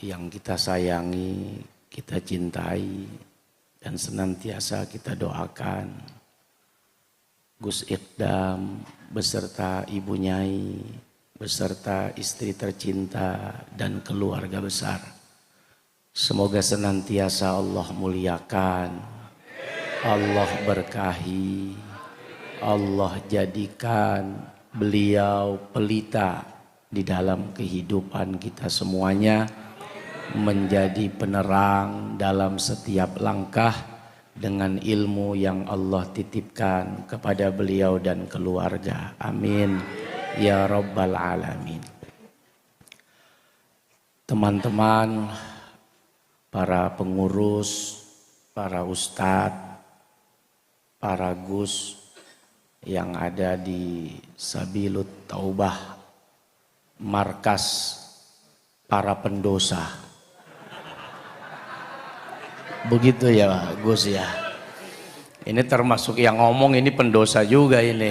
yang kita sayangi, kita cintai, dan senantiasa kita doakan Gus Ikdam beserta Ibu Nyai, beserta istri tercinta dan keluarga besar. Semoga senantiasa Allah muliakan, Allah berkahi, Allah jadikan beliau pelita di dalam kehidupan kita semuanya, menjadi penerang dalam setiap langkah dengan ilmu yang Allah titipkan kepada beliau dan keluarga. Amin ya rabbal alamin. Teman-teman, para pengurus, para ustadz, para gus yang ada di Sabilut Taubah, markas para pendosa. Begitu ya Gus ya. Ini termasuk yang ngomong ini pendosa juga ini.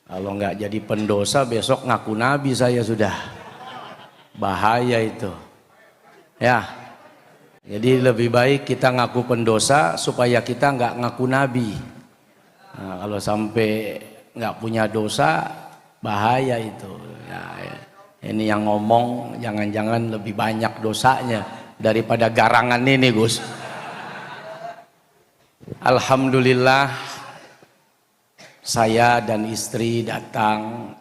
Kalau nggak jadi pendosa besok ngaku nabi saya sudah. Bahaya itu. Ya. Jadi lebih baik kita ngaku pendosa supaya kita nggak ngaku nabi. Nah, kalau sampai nggak punya dosa bahaya itu. Ya, ini yang ngomong jangan-jangan lebih banyak dosanya daripada garangan ini Gus. Alhamdulillah saya dan istri datang.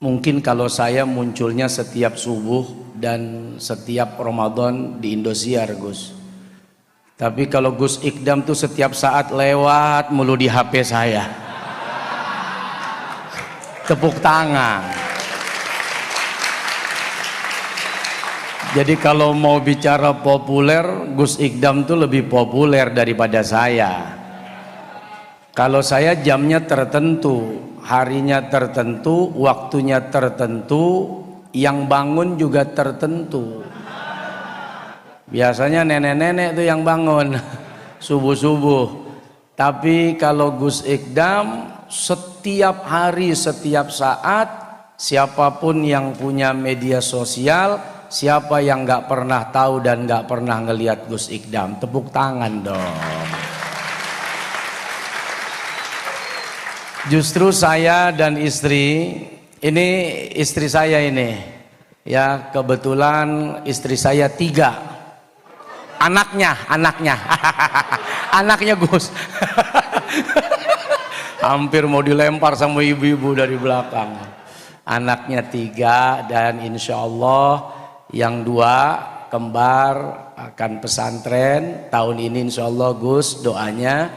Mungkin kalau saya munculnya setiap subuh dan setiap Ramadan di Indosiar Gus. Tapi kalau Gus Ikdam tuh setiap saat lewat mulu di HP saya. Tepuk tangan. Jadi kalau mau bicara populer, Gus Ikdam tuh lebih populer daripada saya. Kalau saya jamnya tertentu, harinya tertentu, waktunya tertentu, yang bangun juga tertentu. Biasanya nenek-nenek tuh yang bangun subuh-subuh. Tapi kalau Gus Ikdam setiap hari, setiap saat, siapapun yang punya media sosial, siapa yang nggak pernah tahu dan nggak pernah ngelihat Gus Ikdam, tepuk tangan dong. Justru saya dan istri, ini istri saya ini, ya kebetulan istri saya 3, anaknya Gus, hampir mau dilempar sama ibu-ibu dari belakang. Anaknya 3 dan insya Allah yang 2 kembar akan pesantren tahun ini insya Allah Gus, doanya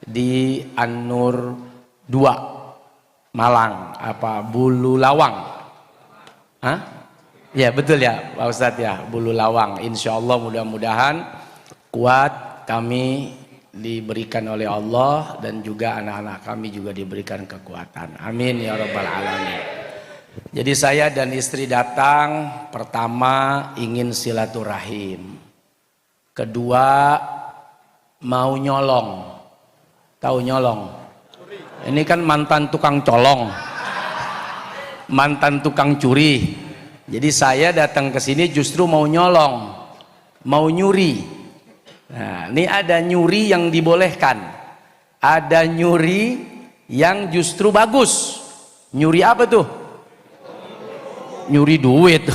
di An-Nur 2 Malang, apa Bulu Lawang. Hah? Ya betul ya Pak Ustadz ya, Bulu Lawang. Insya Allah mudah-mudahan kuat, kami diberikan oleh Allah dan juga anak-anak kami juga diberikan kekuatan. Amin ya rabbal alamin. Jadi saya dan istri datang, pertama ingin silaturahim, kedua mau nyolong. Tahu nyolong? Ini kan mantan tukang colong, mantan tukang curi. Jadi saya datang ke sini justru mau nyolong, mau nyuri. Nah, ini ada nyuri yang dibolehkan, ada nyuri yang justru bagus. Nyuri apa tuh? Nyuri duit,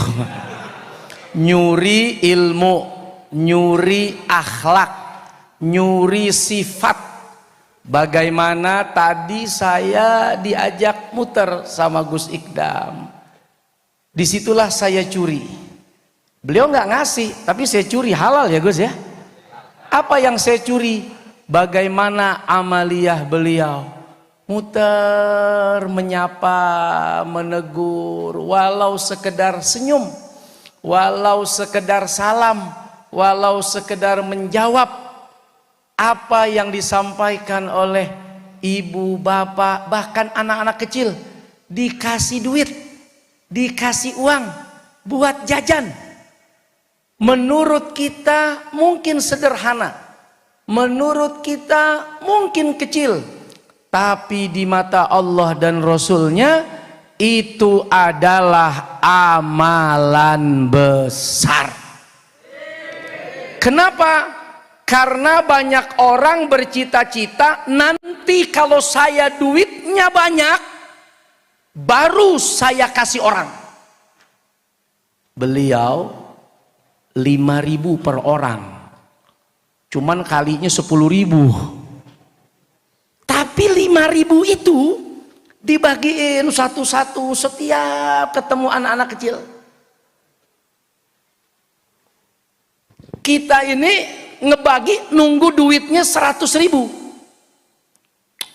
nyuri ilmu, nyuri akhlak, nyuri sifat. Bagaimana tadi saya diajak muter sama Gus Ikdam, disitulah saya curi. Beliau nggak ngasih, tapi saya curi, halal ya Gus ya. Apa yang saya curi? Bagaimana amaliyah beliau, muter, menyapa, menegur, walau sekedar senyum, walau sekedar salam, walau sekedar menjawab apa yang disampaikan oleh ibu, bapak, bahkan anak-anak kecil. Dikasih duit, dikasih uang buat jajan. Menurut kita mungkin sederhana, menurut kita mungkin kecil, tapi di mata Allah dan Rasulnya itu adalah amalan besar. Kenapa? Karena banyak orang bercita-cita nanti kalau saya duitnya banyak baru saya kasih orang. Beliau 5.000 per orang, cuman kalinya 10.000. Tapi 5.000 itu dibagiin satu-satu setiap ketemu anak-anak kecil. Kita ini ngebagi nunggu duitnya 100.000.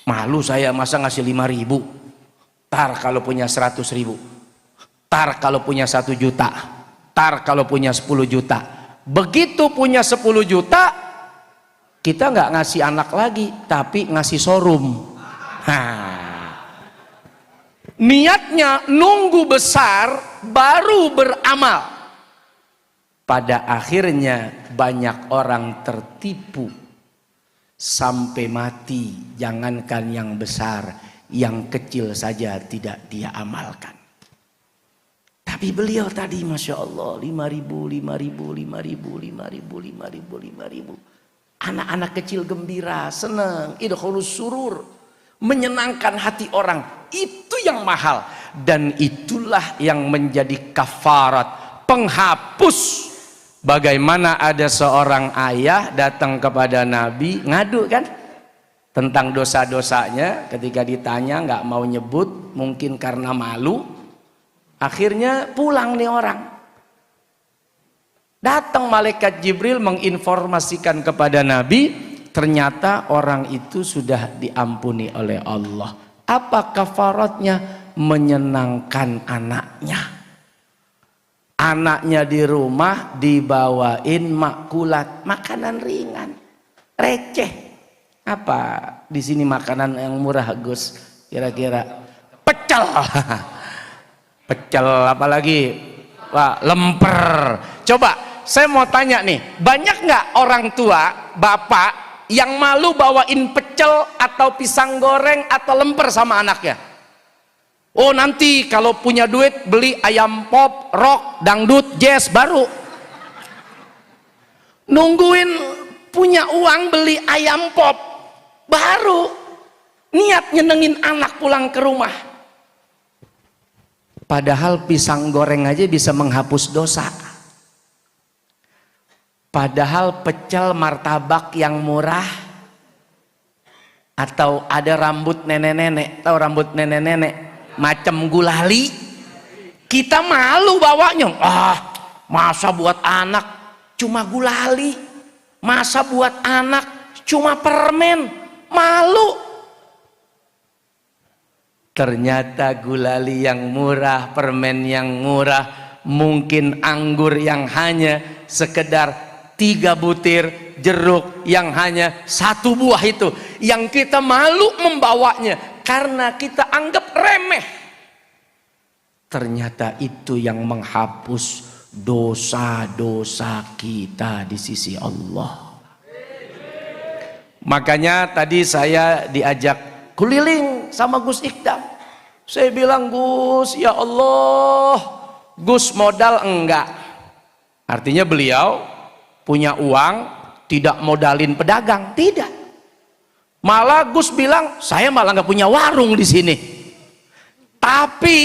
Malu saya masa ngasih 5.000. Tar kalau punya 100.000, tar kalau punya 1 juta, tar kalau punya 10 juta. Begitu punya 10 juta, kita nggak ngasih anak lagi, tapi ngasih showroom. Niatnya nunggu besar baru beramal. Pada akhirnya banyak orang tertipu sampai mati. Jangankan yang besar, yang kecil saja tidak dia amalkan. Tapi beliau tadi Masya Allah 5.000, 5.000. Anak-anak kecil gembira, senang, idkhulus surur, menyenangkan hati orang. Itu yang mahal, dan itulah yang menjadi kafarat, penghapus. Bagaimana ada seorang ayah datang kepada Nabi ngadu kan tentang dosa-dosanya. Ketika ditanya nggak mau nyebut, mungkin karena malu. Akhirnya pulang nih orang. Datang malaikat Jibril menginformasikan kepada Nabi, ternyata orang itu sudah diampuni oleh Allah. Apa kafaratnya? Menyenangkan anaknya. Anaknya di rumah dibawain makulat, makanan ringan, receh. Apa di sini makanan yang murah Gus? Kira-kira pecel. Pecel apalagi? Wah, lemper. Coba saya mau tanya nih, banyak nggak orang tua, bapak yang malu bawain pecel atau pisang goreng atau lemper sama anaknya? Oh nanti kalau punya duit beli ayam pop, rock, dangdut, jazz baru. Nungguin punya uang beli ayam pop baru. Niat nyenengin anak pulang ke rumah. Padahal pisang goreng aja bisa menghapus dosa. Padahal pecel martabak yang murah. Atau ada rambut nenek-nenek, tahu rambut nenek-nenek? Macam gulali, kita malu bawanya. Masa buat anak cuma gulali, masa buat anak cuma permen, malu. Ternyata gulali yang murah, permen yang murah, mungkin anggur yang hanya sekedar 3 butir, jeruk yang hanya 1 buah itu yang kita malu membawanya karena kita anggap remeh. Ternyata itu yang menghapus dosa-dosa kita di sisi Allah. Makanya tadi saya diajak keliling sama Gus Ikdam. Saya bilang, Gus, ya Allah, Gus modal enggak. Artinya beliau punya uang, tidak modalin pedagang, tidak. Malah Gus bilang, saya malah nggak punya warung di sini. Tapi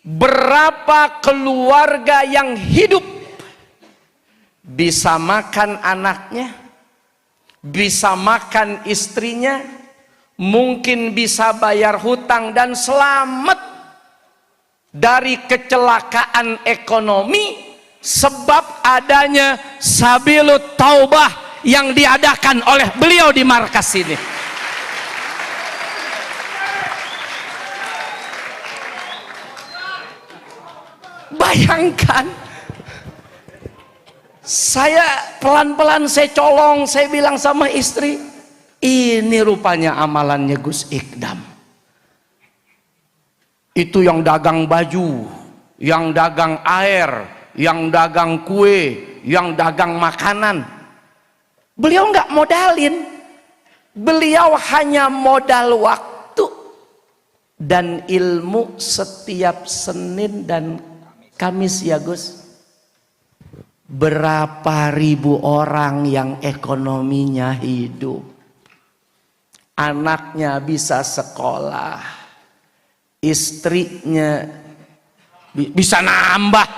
berapa keluarga yang hidup bisa makan anaknya, bisa makan istrinya, mungkin bisa bayar hutang dan selamat dari kecelakaan ekonomi sebab adanya sabilut taubah yang diadakan oleh beliau di markas ini. Bayangkan, saya pelan-pelan saya colong, saya bilang sama istri, ini rupanya amalannya Gus Ikdam. Itu yang dagang baju, yang dagang air, yang dagang kue, yang dagang makanan. Beliau nggak modalin, beliau hanya modal waktu. dan ilmu setiap Senin dan Kamis ya Gus. Berapa ribu orang yang ekonominya hidup, anaknya bisa sekolah, istrinya bisa nambah.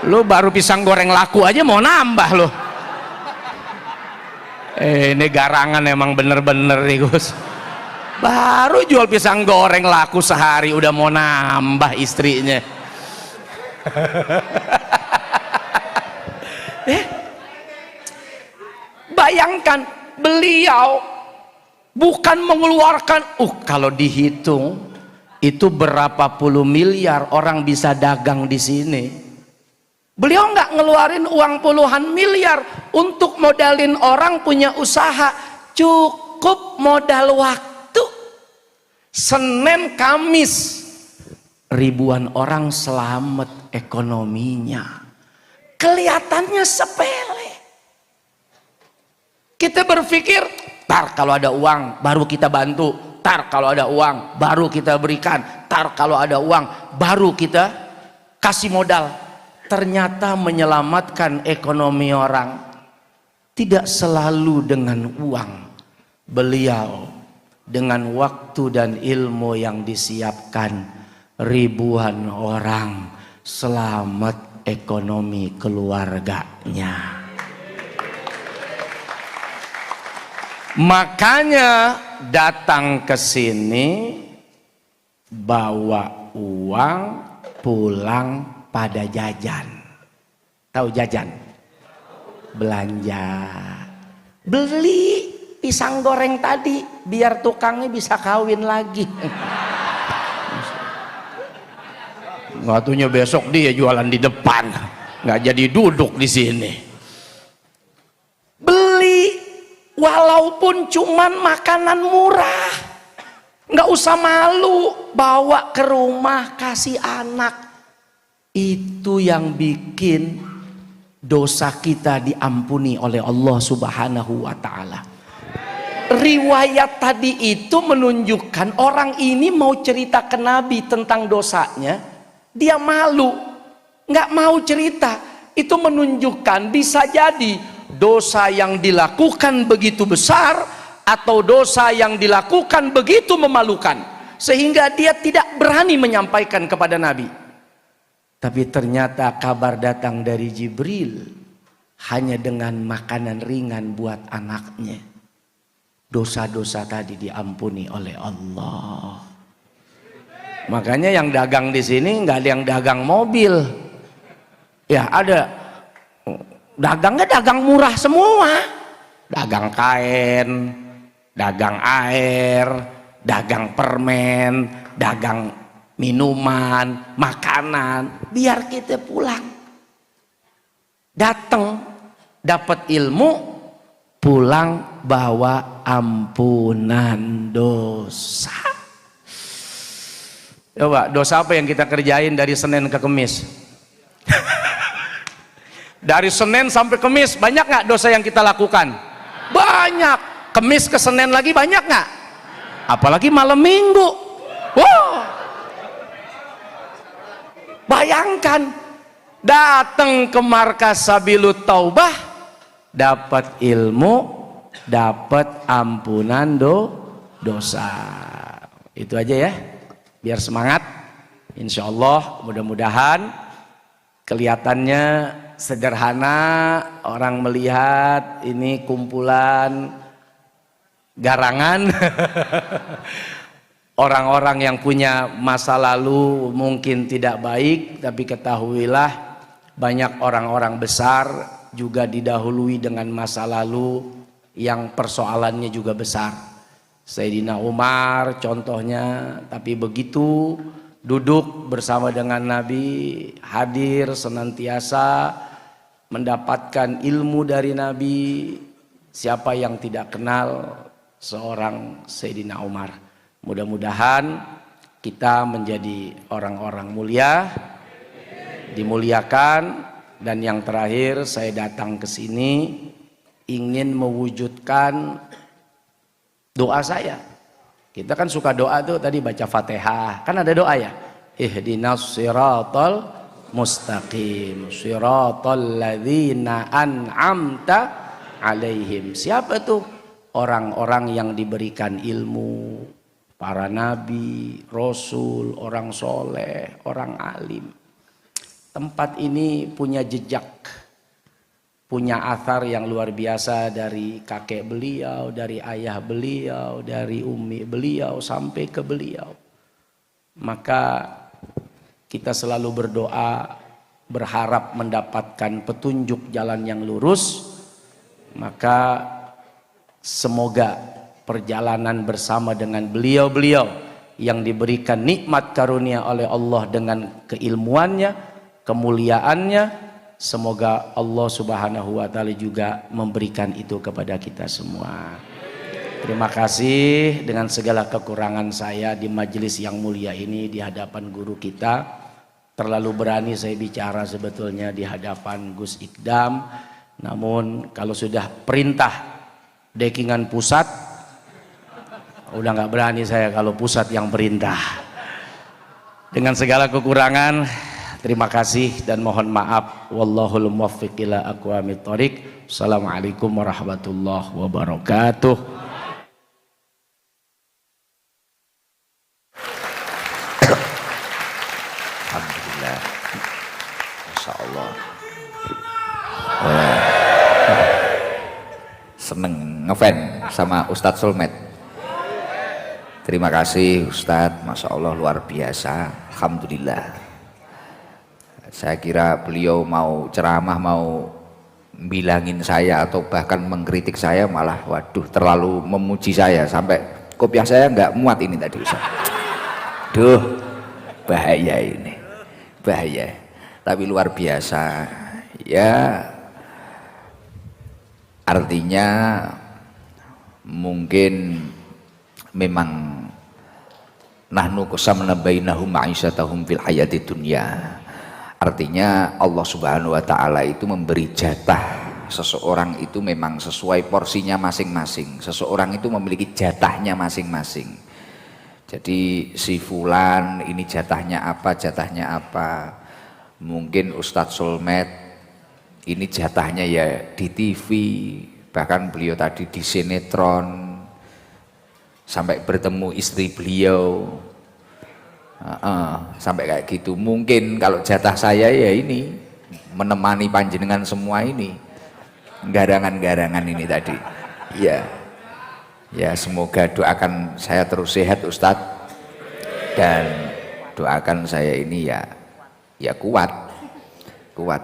Lu baru pisang goreng laku aja mau nambah lu. Ini garangan emang bener-bener nih Gus. Baru jual pisang goreng laku sehari udah mau nambah istrinya. Bayangkan beliau bukan mengeluarkan, kalau dihitung itu berapa puluh miliar orang bisa dagang di sini. Beliau nggak ngeluarin uang puluhan miliar untuk modalin orang punya usaha, cukup modal waktu. Senin Kamis ribuan orang selamat ekonominya. Kelihatannya sepele. Kita berpikir, tar kalau ada uang baru kita bantu, tar kalau ada uang baru kita berikan, tar kalau ada uang baru kita kasih modal. Ternyata menyelamatkan ekonomi orang tidak selalu dengan uang. Beliau dengan waktu dan ilmu yang disiapkan, ribuan orang selamat ekonomi keluarganya. Makanya datang ke sini bawa uang, pulang pada jajan. Tahu jajan? Belanja. Beli pisang goreng tadi biar tukangnya bisa kawin lagi. Waktunya besok dia jualan di depan, nggak jadi duduk di sini. Beli walaupun cuman makanan murah, nggak usah malu, bawa ke rumah kasih anak. Itu yang bikin dosa kita diampuni oleh Allah Subhanahu wa Ta'ala. Riwayat tadi itu menunjukkan orang ini mau cerita ke Nabi tentang dosanya, dia malu, nggak mau cerita. Itu menunjukkan bisa jadi dosa yang dilakukan begitu besar atau dosa yang dilakukan begitu memalukan sehingga dia tidak berani menyampaikan kepada Nabi. Tapi ternyata kabar datang dari Jibril hanya dengan makanan ringan buat anaknya. Dosa-dosa tadi diampuni oleh Allah. Makanya yang dagang di sini nggak ada yang dagang mobil. Ya ada dagangnya dagang murah semua. Dagang kain, dagang air, dagang permen, dagang minuman, makanan, biar kita pulang. Datang, dapat ilmu, pulang bawa ampunan dosa. Coba, dosa apa yang kita kerjain dari Senin ke Kamis? Dari Senin sampai Kamis, banyak nggak dosa yang kita lakukan? Banyak. Kamis ke Senin lagi banyak nggak? Apalagi malam Minggu. Wow. Bayangkan datang ke markas Sabilut Taubah, dapat ilmu, dapat ampunan dosa. Itu aja ya, biar semangat. Insya Allah mudah-mudahan kelihatannya sederhana, orang melihat ini kumpulan garangan. Orang-orang yang punya masa lalu mungkin tidak baik, tapi ketahuilah banyak orang-orang besar juga didahului dengan masa lalu yang persoalannya juga besar. Sayyidina Umar contohnya, tapi begitu duduk bersama dengan Nabi, hadir senantiasa mendapatkan ilmu dari Nabi. Siapa yang tidak kenal seorang Sayyidina Umar? Mudah-mudahan kita menjadi orang-orang mulia, dimuliakan. Dan yang terakhir, saya datang ke sini ingin mewujudkan doa saya. Kita kan suka doa tuh tadi baca Fatihah, kan ada doa ya. Ihdinas siratal mustaqim, siratal ladzina an'amta alaihim. Siapa tuh? Orang-orang yang diberikan ilmu, para nabi, rasul, orang soleh, orang alim. Tempat ini punya jejak, punya athar yang luar biasa dari kakek beliau, dari ayah beliau, dari umi beliau sampai ke beliau. Maka kita selalu berdoa, berharap mendapatkan petunjuk jalan yang lurus. Maka semoga perjalanan bersama dengan beliau-beliau yang diberikan nikmat karunia oleh Allah dengan keilmuannya, kemuliaannya, semoga Allah Subhanahu wa taala juga memberikan itu kepada kita semua. Terima kasih dengan segala kekurangan saya di majelis yang mulia ini di hadapan guru kita. Terlalu berani saya bicara sebetulnya di hadapan Gus Ikdam. Namun kalau sudah perintah dekingan pusat, udah nggak berani saya kalau pusat yang perintah. Dengan segala kekurangan, terima kasih dan mohon maaf. Wallahul muwaffiq ila aqwamit thoriq. Assalamualaikum warahmatullahi wabarakatuh. Alhamdulillah. Masya Allah. Seneng ngefan sama Ustadz Sulmet. Terima kasih Ustadz, Masya Allah luar biasa. Alhamdulillah. Saya kira beliau mau ceramah, mau bilangin saya atau bahkan mengkritik saya, malah waduh terlalu memuji saya sampai kopiah saya nggak muat ini tadi Ustaz. Duh, bahaya ini, bahaya. Tapi luar biasa. Ya, artinya mungkin memang nahnu qasamna bainahum ma'isyatahum fil hayati dunya. Artinya Allah Subhanahu wa taala itu memberi jatah seseorang itu memang sesuai porsinya masing-masing. Seseorang itu memiliki jatahnya masing-masing. Jadi si fulan ini jatahnya apa, jatahnya apa. Mungkin Ustadz Sulmet ini jatahnya ya di TV, bahkan beliau tadi di sinetron, sampai bertemu istri beliau. Sampai kayak gitu. Mungkin kalau jatah saya ya ini menemani panjenengan semua ini, garangan-garangan ini tadi. Ya, ya semoga doakan saya terus sehat Ustadz, dan doakan saya ini ya kuat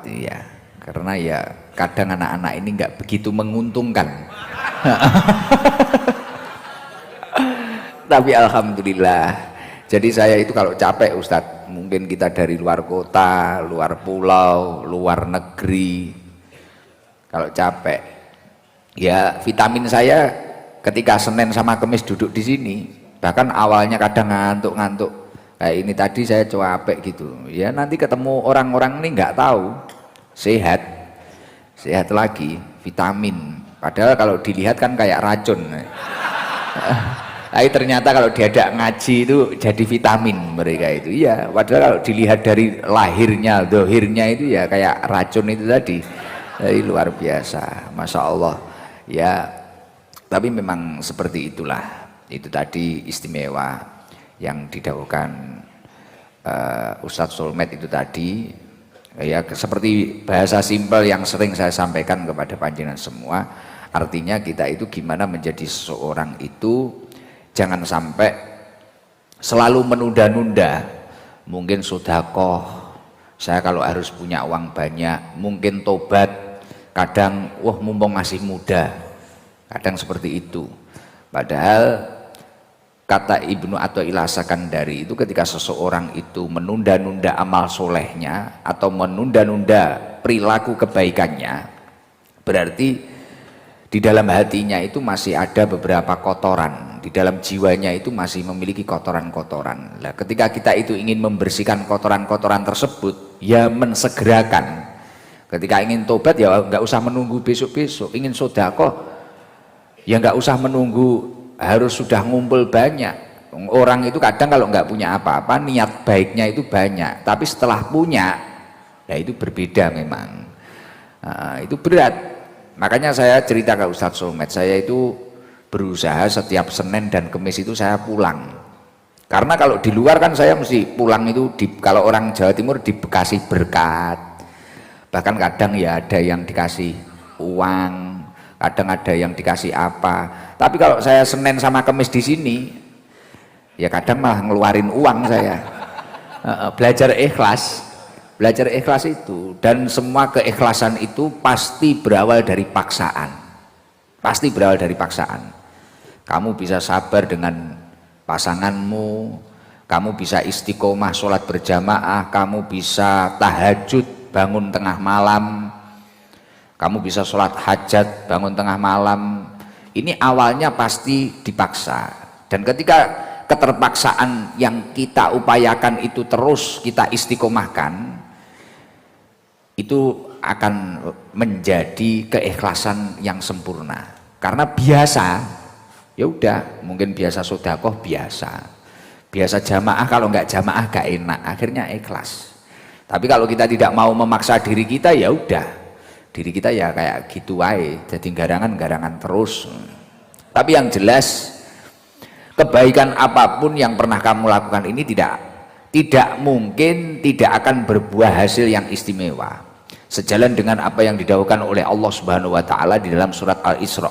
ya, karena ya kadang anak-anak ini nggak begitu menguntungkan. Tapi alhamdulillah. Jadi saya itu kalau capek Ustadz, mungkin kita dari luar kota, luar pulau, luar negeri, kalau capek, ya vitamin saya ketika Senin sama Kamis duduk di sini, bahkan awalnya kadang ngantuk-ngantuk, kayak ini tadi saya capek gitu, ya nanti ketemu orang-orang ini nggak tahu, sehat lagi, vitamin, padahal kalau dilihat kan kayak racun. Tapi ternyata kalau diajak ngaji itu jadi vitamin mereka itu. Iya, padahal kalau dilihat dari lahirnya, dohirnya itu ya kayak racun itu tadi. Jadi luar biasa, Masya Allah. Ya, tapi memang seperti itulah. Itu tadi istimewa yang didahulukan Ustadz Sulmet itu tadi. Ya, seperti bahasa simpel yang sering saya sampaikan kepada panjenengan semua. Artinya kita itu gimana menjadi seseorang itu jangan sampai selalu menunda-nunda. Mungkin sedekah, saya kalau harus punya uang banyak, mungkin tobat, kadang wah mumpung masih muda, kadang seperti itu. Padahal kata Ibnu Athaillah Sakandari itu ketika seseorang itu menunda-nunda amal solehnya atau menunda-nunda perilaku kebaikannya, berarti di dalam hatinya itu masih ada beberapa kotoran, di dalam jiwanya itu masih memiliki kotoran-kotoran. Nah, ketika kita itu ingin membersihkan kotoran-kotoran tersebut, ya mensegerakan. Ketika ingin tobat ya nggak usah menunggu besok-besok, ingin sedekah ya nggak usah menunggu harus sudah ngumpul banyak. Orang itu kadang kalau nggak punya apa-apa, niat baiknya itu banyak, tapi setelah punya, nah itu berbeda memang. Nah, itu berat. Makanya saya cerita ke Ustadz Somad, saya itu berusaha setiap Senin dan Kamis itu saya pulang. Karena kalau di luar kan saya mesti pulang itu, kalau orang Jawa Timur di Bekasi berkat. Bahkan kadang ya ada yang dikasih uang, kadang ada yang dikasih apa. Tapi kalau saya Senin sama Kamis di sini, ya kadang malah ngeluarin uang saya. Belajar ikhlas itu, dan semua keikhlasan itu pasti berawal dari paksaan. Pasti berawal dari paksaan. Kamu bisa sabar dengan pasanganmu, kamu bisa istiqomah sholat berjamaah, kamu bisa tahajud bangun tengah malam, kamu bisa sholat hajat bangun tengah malam. Ini awalnya pasti dipaksa, dan ketika keterpaksaan yang kita upayakan itu terus kita istiqomahkan, itu akan menjadi keikhlasan yang sempurna. Karena biasa, ya udah, mungkin biasa sedekah biasa jamaah, kalau nggak jamaah gak enak, akhirnya ikhlas. Tapi kalau kita tidak mau memaksa diri kita, ya udah, diri kita ya kayak gitu aja, jadi garangan terus. Tapi yang jelas, kebaikan apapun yang pernah kamu lakukan ini tidak mungkin tidak akan berbuah hasil yang istimewa. Sejalan dengan apa yang didhawuhkan oleh Allah Subhanahu wa taala di dalam surat Al-Isra.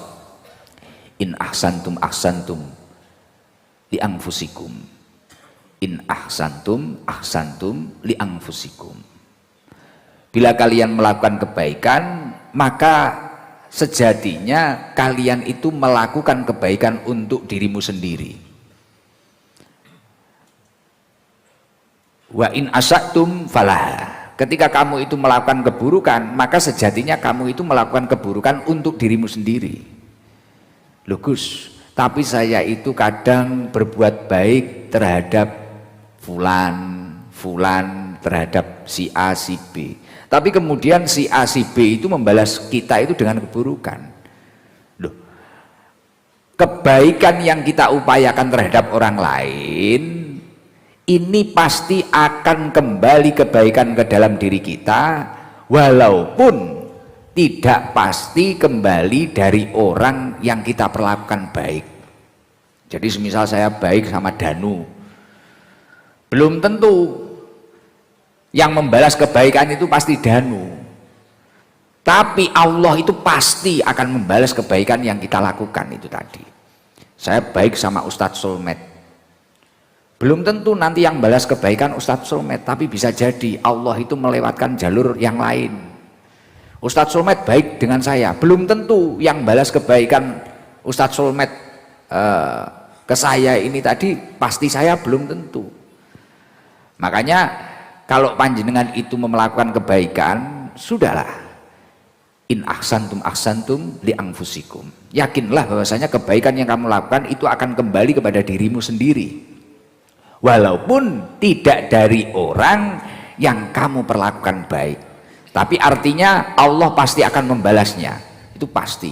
In ahsantum ahsantum li anfusikum. In ahsantum ahsantum li anfusikum. Bila kalian melakukan kebaikan, maka sejatinya kalian itu melakukan kebaikan untuk dirimu sendiri. Wa in asatum falaha. Ketika kamu itu melakukan keburukan, maka sejatinya kamu itu melakukan keburukan untuk dirimu sendiri. Loh Gus, tapi saya itu kadang berbuat baik terhadap fulan terhadap si A si B. Tapi kemudian si A, si B itu membalas kita itu dengan keburukan. Loh, kebaikan yang kita upayakan terhadap orang lain, ini pasti akan kembali kebaikan ke dalam diri kita, walaupun tidak pasti kembali dari orang yang kita perlakukan baik. Jadi semisal saya baik sama Danu, belum tentu yang membalas kebaikan itu pasti Danu, tapi Allah itu pasti akan membalas kebaikan yang kita lakukan itu tadi. Saya baik sama Ustadz Somad, belum tentu nanti yang balas kebaikan Ustadz Somad, tapi bisa jadi Allah itu melewatkan jalur yang lain. Ustadz Somad baik dengan saya, belum tentu yang balas kebaikan Ustadz Somad ke saya ini tadi pasti saya, belum tentu. Makanya kalau panjenengan itu melakukan kebaikan, sudahlah, in ahsantum ahsantum li anfusikum. Yakinlah bahwasanya kebaikan yang kamu lakukan itu akan kembali kepada dirimu sendiri, walaupun tidak dari orang yang kamu perlakukan baik. Tapi artinya Allah pasti akan membalasnya, itu pasti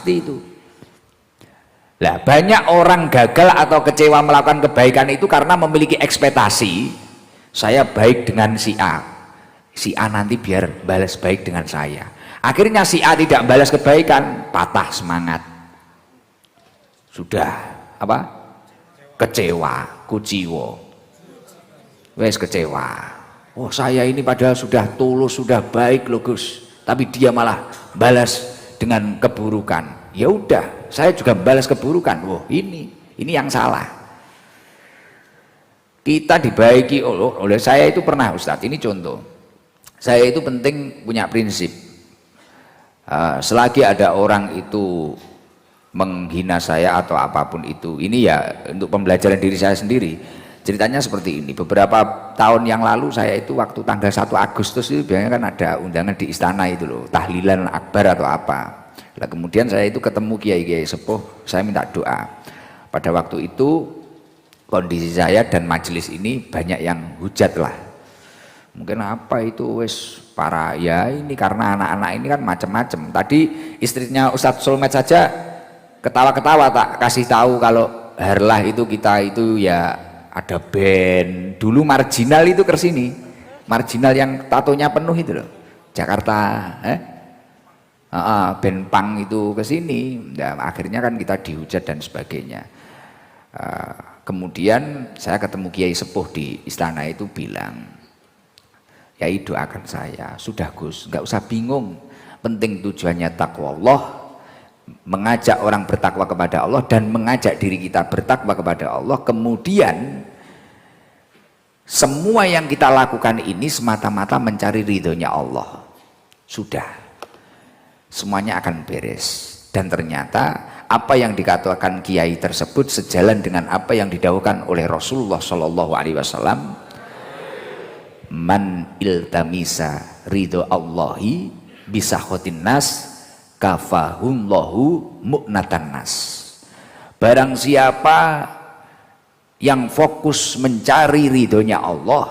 itu. Lah, banyak orang gagal atau kecewa melakukan kebaikan itu karena memiliki ekspektasi, saya baik dengan si A nanti biar balas baik dengan saya. Akhirnya si A tidak balas kebaikan, patah semangat, sudah apa, kecewa, kuciwo, wes kecewa. Oh, saya ini padahal sudah tulus, sudah baik loh Gus, tapi dia malah balas dengan keburukan. Ya udah, saya juga balas keburukan. Wah, ini yang salah. Kita dibaiki oleh saya itu pernah Ustadz, ini contoh. Saya itu penting punya prinsip. Selagi ada orang itu menghina saya atau apapun itu, ini ya untuk pembelajaran diri saya sendiri. Ceritanya seperti ini, beberapa tahun yang lalu saya itu waktu tanggal 1 Agustus itu biasanya kan ada undangan di istana itu loh, tahlilan akbar atau apa. Nah, kemudian saya itu ketemu kiai-kiai sepuh, saya minta doa. Pada waktu itu kondisi saya dan majelis ini banyak yang hujat lah. Mungkin apa itu wes para, ya ini karena anak-anak ini kan macam-macam. Tadi istrinya Ustadz Somad saja ketawa-ketawa tak kasih tahu kalau Harlah itu kita itu ya ada band dulu marginal itu ke sini, marginal yang tatonya penuh itu loh, Jakarta, band punk itu ke sini. Nah, akhirnya kan kita dihujat dan sebagainya. Kemudian saya ketemu Kiai Sepuh di istana itu bilang, Yai doakan saya, sudah Gus, nggak usah bingung, penting tujuannya takwa Allah, mengajak orang bertakwa kepada Allah dan mengajak diri kita bertakwa kepada Allah. Kemudian semua yang kita lakukan ini semata-mata mencari ridhonya Allah, sudah semuanya akan beres. Dan ternyata apa yang dikatakan kiai tersebut sejalan dengan apa yang didahulukan oleh Rasulullah Shallallahu Alaihi Wasallam. Man iltamisa ridho Allahi bisakhotin nas kafahullahu mu'natan nas. Barang siapa yang fokus mencari ridhonya Allah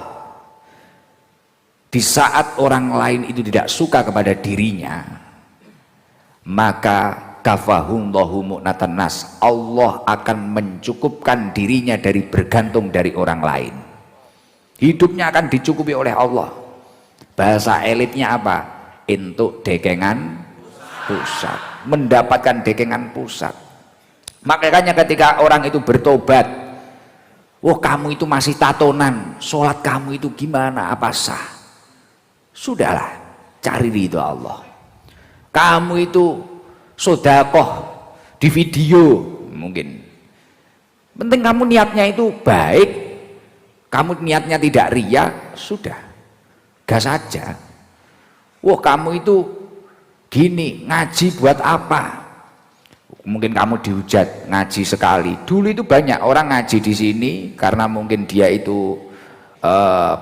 di saat orang lain itu tidak suka kepada dirinya, maka kafahullahu mu'natan nas, Allah akan mencukupkan dirinya dari bergantung dari orang lain. Hidupnya akan dicukupi oleh Allah. Bahasa elitnya apa? Entuk dekengan pusat, mendapatkan dekengan pusat. Makanya ketika orang itu bertobat, wah kamu itu masih tatonan, sholat kamu itu gimana, apa sah? Sudahlah, cari ridho Allah. Kamu itu sodakoh di video mungkin, penting kamu niatnya itu baik, kamu niatnya tidak riya, sudah gas saja. Wah kamu itu gini, ngaji buat apa? Mungkin kamu dihujat ngaji sekali. Dulu itu banyak orang ngaji di sini karena mungkin dia itu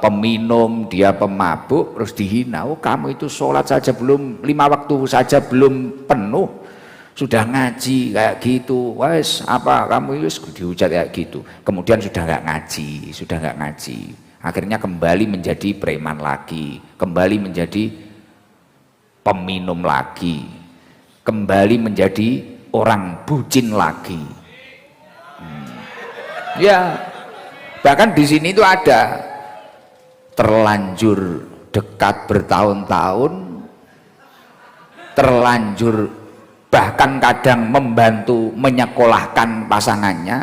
peminum, dia pemabuk, terus dihina. Oh kamu itu sholat saja belum, 5 waktu saja belum penuh, sudah ngaji kayak gitu. Wes apa kamu itu dihujat kayak gitu. Kemudian sudah nggak ngaji, akhirnya kembali menjadi preman lagi, kembali menjadi peminum lagi, kembali menjadi orang bucin lagi. Ya, bahkan di sini itu ada terlanjur dekat bertahun-tahun, terlanjur bahkan kadang membantu menyekolahkan pasangannya,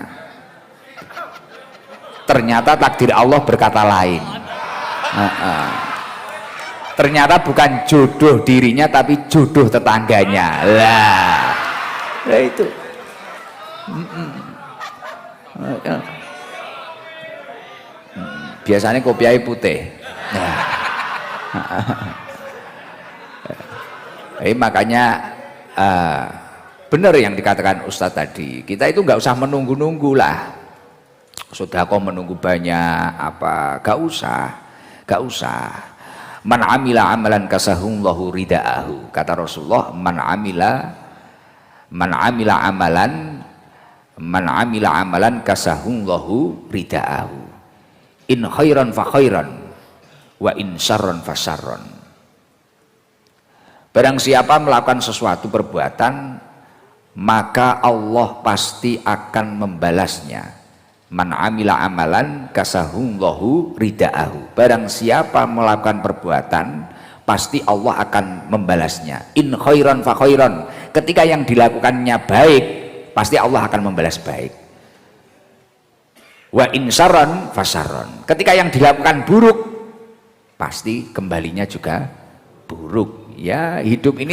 ternyata takdir Allah berkata lain. Ternyata bukan jodoh dirinya tapi jodoh tetangganya. Lah itu biasanya kopiai putih. Makanya benar yang dikatakan Ustadz tadi, kita itu nggak usah menunggu-nunggu lah. Sedekah menunggu banyak apa, gak usah. Man amila amalan kasahullahu ridaahu, kata Rasulullah, man amila amalan kasahullahu ridaahu, in khairan fa khairan wa in syarran fa syarran. Barang siapa melakukan sesuatu perbuatan, maka Allah pasti akan membalasnya. Man amila amalan kasahullahu ridaahu. Barang siapa melakukan perbuatan, pasti Allah akan membalasnya. In khairan fa khairan. Ketika yang dilakukannya baik, pasti Allah akan membalas baik. Wa in syarran fa syarran. Ketika yang dilakukan buruk, pasti kembalinya juga buruk. Ya, hidup ini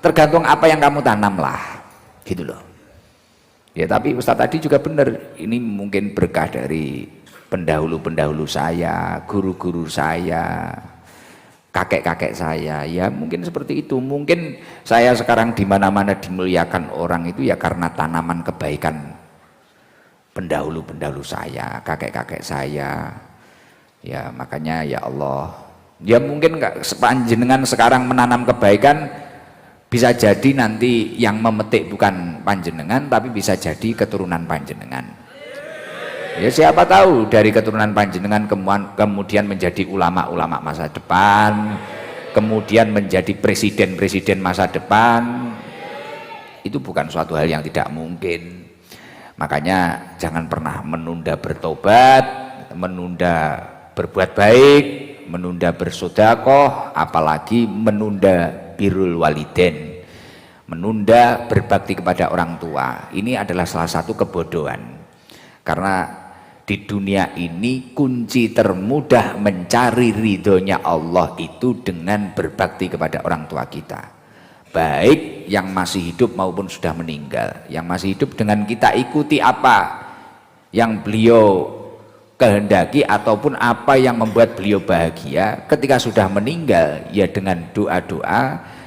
tergantung apa yang kamu tanam lah, gitu loh. Ya tapi Ustaz tadi juga benar, ini mungkin berkah dari pendahulu-pendahulu saya, guru-guru saya, kakek-kakek saya, ya mungkin seperti itu. Mungkin saya sekarang di mana-mana dimuliakan orang itu ya karena tanaman kebaikan pendahulu-pendahulu saya, kakek-kakek saya. Ya makanya ya Allah, ya mungkin nggak panjenengan sekarang menanam kebaikan, bisa jadi nanti yang memetik bukan panjenengan tapi bisa jadi keturunan panjenengan. Ya siapa tahu dari keturunan panjenengan kemudian menjadi ulama-ulama masa depan, kemudian menjadi presiden-presiden masa depan. itu bukan suatu hal yang tidak mungkin. Makanya jangan pernah menunda bertobat, menunda berbuat baik, menunda bersedekah, apalagi menunda birrul walidain, menunda berbakti kepada orang tua. Ini adalah salah satu kebodohan. Karena di dunia ini kunci termudah mencari ridhonya Allah itu dengan berbakti kepada orang tua kita, baik yang masih hidup maupun sudah meninggal. Yang masih hidup dengan kita ikuti apa yang beliau kehendaki ataupun apa yang membuat beliau bahagia. Ketika sudah meninggal ya dengan doa-doa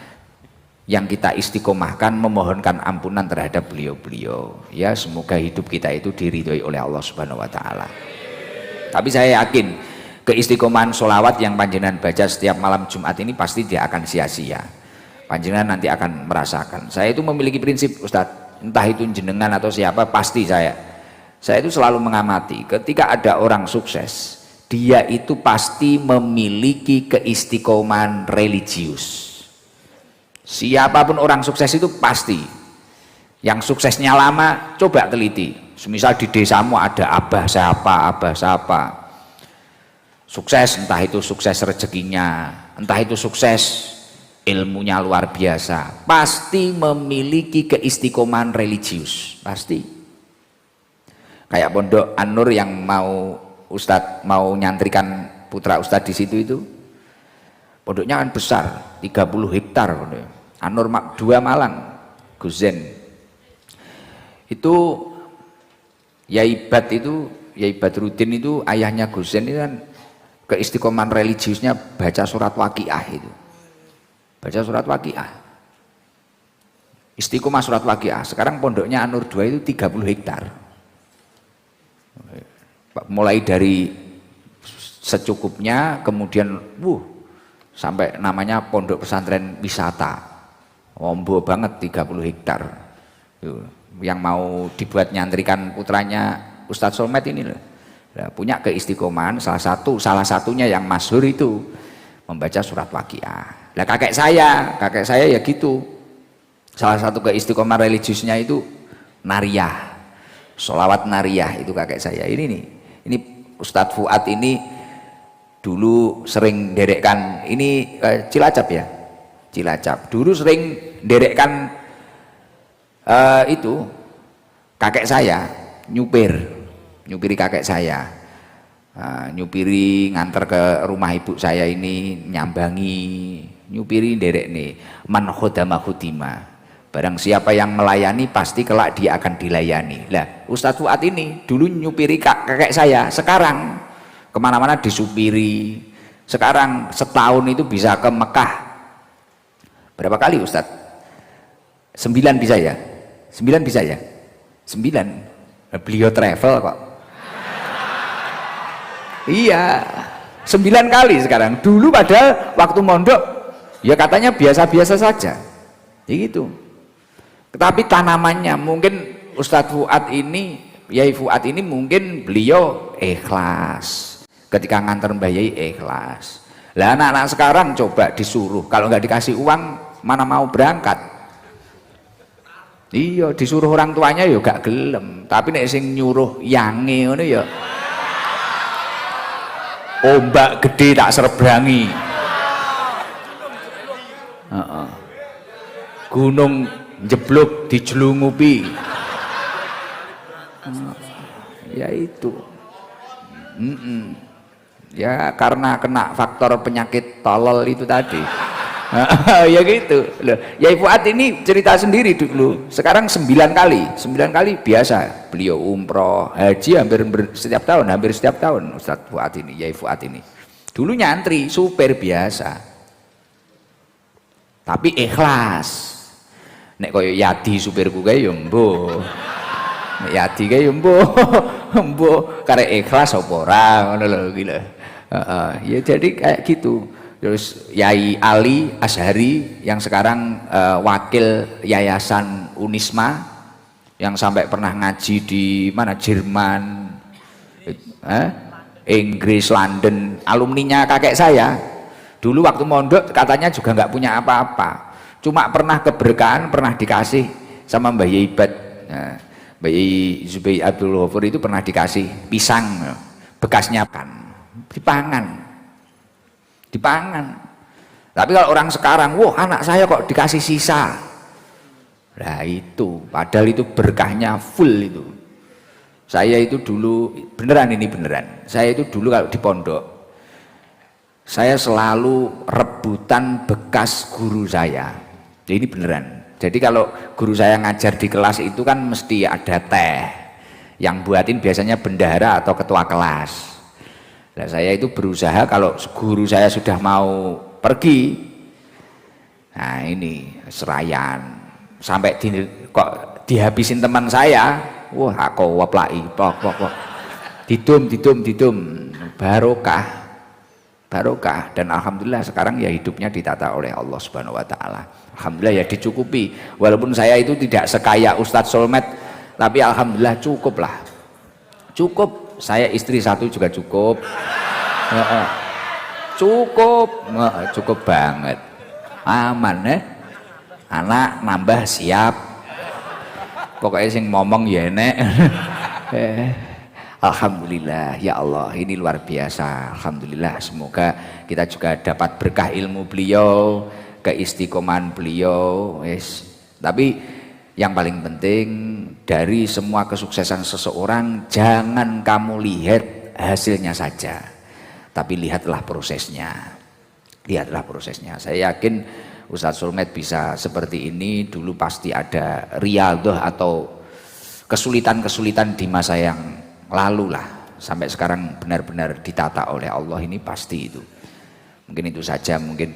yang kita istiqomahkan, memohonkan ampunan terhadap beliau-beliau. Ya semoga hidup kita itu diridhoi oleh Allah Subhanahu wa taala. Tapi saya yakin keistiqomahan sholawat yang panjenengan baca setiap malam Jumat ini pasti tidak akan sia-sia. Panjenengan nanti akan merasakan. Saya itu memiliki prinsip, Ustadz, entah itu jenengan atau siapa, pasti saya itu selalu mengamati ketika ada orang sukses, dia itu pasti memiliki keistiqomahan religius. Siapapun orang sukses itu pasti, yang suksesnya lama coba teliti. Misal di desamu ada abah siapa, sukses, entah itu sukses rezekinya, entah itu sukses ilmunya luar biasa, pasti memiliki keistiqomahan religius, pasti. Kayak pondok An-Nur yang mau Ustadz mau nyantrikan putra Ustadz di situ itu, pondoknya kan besar, 30 hektar. An-Nur 2 Malang, Guzen. Itu Yai Badrudin itu ayahnya Guzen itu kan keistiqomahan religiusnya baca surat Waqiah itu. Baca surat Waqiah. Istiqomah surat Waqiah. Sekarang pondoknya An-Nur 2 itu 30 hektar. Mulai dari secukupnya, kemudian sampai namanya pondok pesantren wisata. Ombo banget 30 hektar. Yang mau dibuat nyantrikan putranya Ustadz Solmed ini loh. Nah, punya keistiqomahan salah satunya yang masyhur itu membaca surat Waqiah. Lah kakek saya ya gitu. Salah satu keistiqomahan religiusnya itu nariyah. Sholawat nariyah itu kakek saya. Ini Ustadz Fuad ini dulu sering derekkan ini Cilacap ya. Cilacap. Dulu sering derekkan itu kakek saya nyupiri kakek saya. Nyupiri nganter ke rumah ibu saya ini, nyambangi, nyupiri derek nih, man khodama khudima, barang siapa yang melayani pasti kelak dia akan dilayani. Lah Ustadz Fuad ini dulu nyupiri kakek saya, sekarang kemana-mana disupiri. Sekarang setahun itu bisa ke Mekah berapa kali Ustadz? 9 bisa ya? 9 bisa ya? 9. Beliau travel kok. Iya, 9 kali sekarang. Dulu padahal waktu mondok ya katanya biasa-biasa saja. Ya gitu. Tetapi tanamannya mungkin Ustadz Fuad ini, Yai Fuad ini mungkin beliau ikhlas. Ketika nganter Mbah Yai ikhlas. Lah anak-anak sekarang coba disuruh, kalau nggak dikasih uang mana mau berangkat. Iya, disuruh orang tuanya ya gak gelem. Tapi nek sing nyuruh yange ngono ya ombak gede tak serebrangi. Gunung jeblok dijelungupi. Ya itu. Ya karena kena faktor penyakit tolol itu tadi. Ya gitu loh. Yai Fuad ini cerita sendiri dulu. Sekarang 9 kali biasa. Beliau umroh, haji hampir setiap tahun Ustadz Fuad ini, Yai Fuad ini. Dulu nyantri, supir biasa. Tapi ikhlas. Nek koyo Yadi supirku kae yo mbuh. Nek Yadi kae yo mbuh karek ikhlas apa ora ngono lho iki lho. Ya jadi kayak gitu. Terus Yai Ali Ashari yang sekarang wakil Yayasan Unisma yang sampai pernah ngaji di mana Jerman, Inggris, London, alumninya kakek saya. Dulu waktu mondok katanya juga nggak punya apa-apa, cuma pernah keberkahan, pernah dikasih sama Mbah Yai Bat. Nah, Mbah Yai Zubair Abdul Ghafur itu pernah dikasih pisang bekasnya kan dipangan. Tapi kalau orang sekarang, wah anak saya kok dikasih sisa. Nah itu, padahal itu berkahnya full itu. Saya itu dulu, beneran, saya itu dulu kalau di pondok, saya selalu rebutan bekas guru saya. Jadi ini beneran. Jadi kalau guru saya ngajar di kelas itu kan mesti ada teh. Yang buatin biasanya bendahara atau ketua kelas. Nah saya itu berusaha kalau guru saya sudah mau pergi, nah ini serayan. Sampai kok dihabisin teman saya, wah aku waplai, pok, didum, barokah, dan alhamdulillah sekarang ya hidupnya ditata oleh Allah Subhanahu Wa Taala. Alhamdulillah ya dicukupi, walaupun saya itu tidak sekaya Ustadz Solmed, tapi alhamdulillah cukup lah, cukup. Saya istri satu juga cukup, cukup banget, aman ya. Anak nambah siap, pokoknya sing ngomong ya enek. Alhamdulillah ya Allah, ini luar biasa. Alhamdulillah, semoga kita juga dapat berkah ilmu beliau, keistiqomahan beliau. Tapi yang paling penting dari semua kesuksesan seseorang, jangan kamu lihat hasilnya saja, tapi lihatlah prosesnya. Saya yakin Ustadz Solmed bisa seperti ini dulu pasti ada riyadhah atau kesulitan-kesulitan di masa yang lalu lah, sampai sekarang benar-benar ditata oleh Allah, ini pasti itu. Mungkin itu saja, mungkin